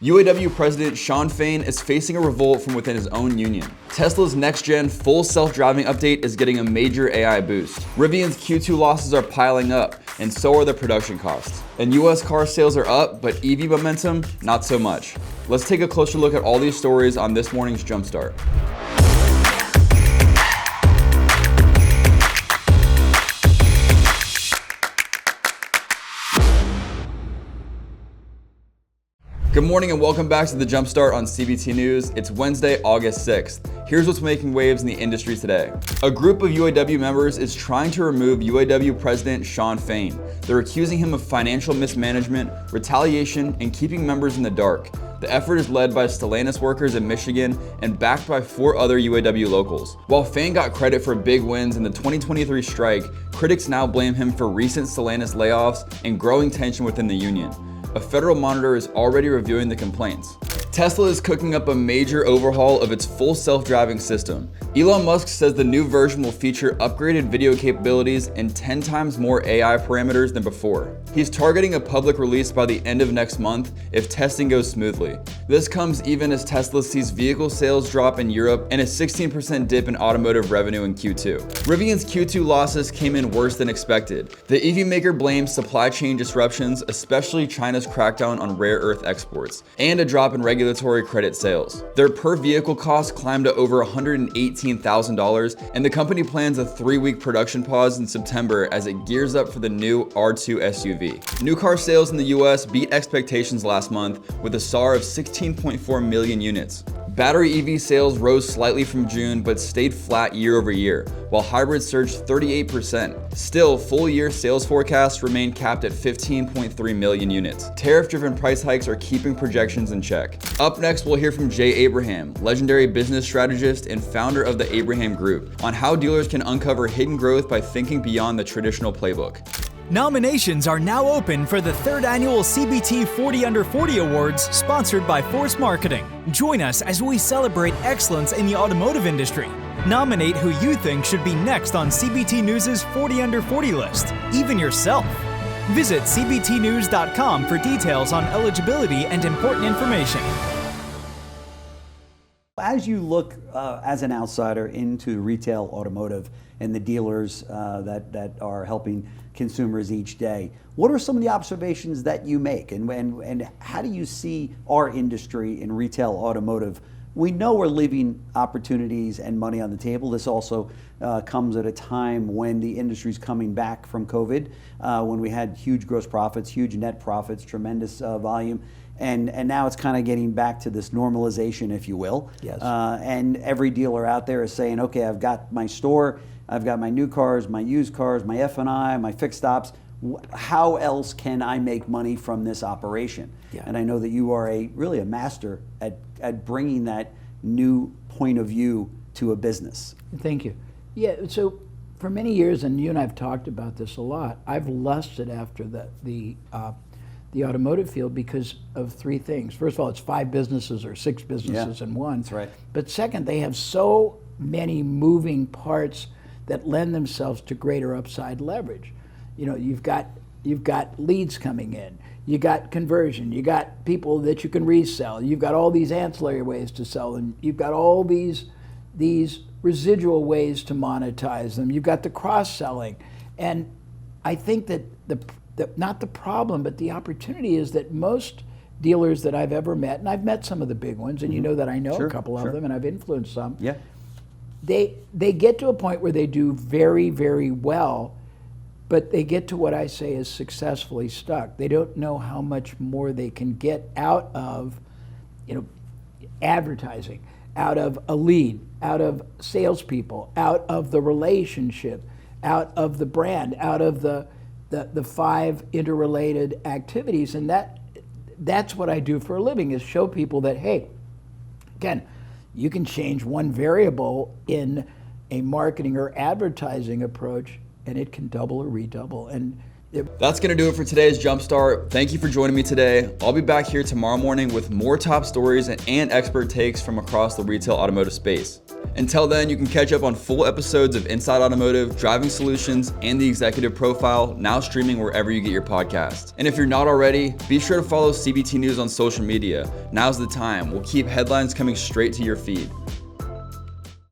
UAW President Shawn Fain is facing a revolt from within his own union. Tesla's next-gen full self-driving update is getting a major AI boost. Rivian's Q2 losses are piling up, and so are the production costs. And US car sales are up, but EV momentum, not so much. Let's take a closer look at all these stories on this morning's Jumpstart. Good morning and welcome back to the Jumpstart on CBT News. It's Wednesday, August 6th. Here's what's making waves in the industry today. A group of UAW members is trying to remove UAW President Shawn Fain. They're accusing him of financial mismanagement, retaliation, and keeping members in the dark. The effort is led by Stellantis workers in Michigan and backed by 4 other UAW locals. While Fain got credit for big wins in the 2023 strike, critics now blame him for recent Stellantis layoffs and growing tension within the union. A federal monitor is already reviewing the complaints. Tesla is cooking up a major overhaul of its full self-driving system. Elon Musk says the new version will feature upgraded video capabilities and 10 times more AI parameters than before. He's targeting a public release by the end of next month if testing goes smoothly. This comes even as Tesla sees vehicle sales drop in Europe and a 16% dip in automotive revenue in Q2. Rivian's Q2 losses came in worse than expected. The EV maker blames supply chain disruptions, especially China's crackdown on rare earth exports, and a drop in regulatory credit sales. Their per vehicle cost climbed to over $118,000, and the company plans a 3-week production pause in September as it gears up for the new R2 SUV. New car sales in the US beat expectations last month with a SAAR of 16.4 million units. Battery EV sales rose slightly from June but stayed flat year over year, while hybrids surged 38%. Still, full-year sales forecasts remain capped at 15.3 million units. Tariff-driven price hikes are keeping projections in check. Up next, we'll hear from Jay Abraham, legendary business strategist and founder of the Abraham Group, on how dealers can uncover hidden growth by thinking beyond the traditional playbook. Nominations are now open for the 3rd annual CBT 40 Under 40 Awards, sponsored by Force Marketing. Join us as we celebrate excellence in the automotive industry. Nominate who you think should be next on CBT News' 40 Under 40 list, even yourself. Visit cbtnews.com for details on eligibility and important information. As you look as an outsider into retail automotive and the dealers that are helping consumers each day, what are some of the observations that you make, and how do you see our industry in retail automotive? We know we're leaving opportunities and money on the table. This also comes at a time when the industry's coming back from COVID, when we had huge gross profits, huge net profits, tremendous volume. And now it's kind of getting back to this normalization, if you will. Yes. And every dealer out there is saying, okay, I've got my store, I've got my new cars, my used cars, my F&I, my fixed ops. How else can I make money from this operation? Yeah. And I know that you are really a master at bringing that new point of view to a business. Thank you. Yeah, so for many years, and you and I have talked about this a lot, I've lusted after the automotive field because of 3 things. First of all, it's 5 businesses or 6 businesses in one. That's right. But second, they have so many moving parts that lend themselves to greater upside leverage. You know, you've got leads coming in, you got conversion, you got people that you can resell, you've got all these ancillary ways to sell them, you've got all these residual ways to monetize them, you've got the cross-selling. And I think that not the problem, but the opportunity is that most dealers that I've ever met, and I've met some of the big ones, and you know that I know a couple of them, and I've influenced some. Yeah. They get to a point where they do very, very well, but they get to what I say is successfully stuck. They don't know how much more they can get out of, advertising, out of a lead, out of salespeople, out of the relationship, out of the brand, out of the 5 interrelated activities. And that's what I do for a living, is show people that, hey, again, you can change one variable in a marketing or advertising approach and it can double or redouble. And That's going to do it for today's Jumpstart. Thank you for joining me today. I'll be back here tomorrow morning with more top stories and expert takes from across the retail automotive space. Until then, you can catch up on full episodes of Inside Automotive, Driving Solutions, and the Executive Profile, now streaming wherever you get your podcasts. And if you're not already, be sure to follow CBT News on social media. Now's the time. We'll keep headlines coming straight to your feed.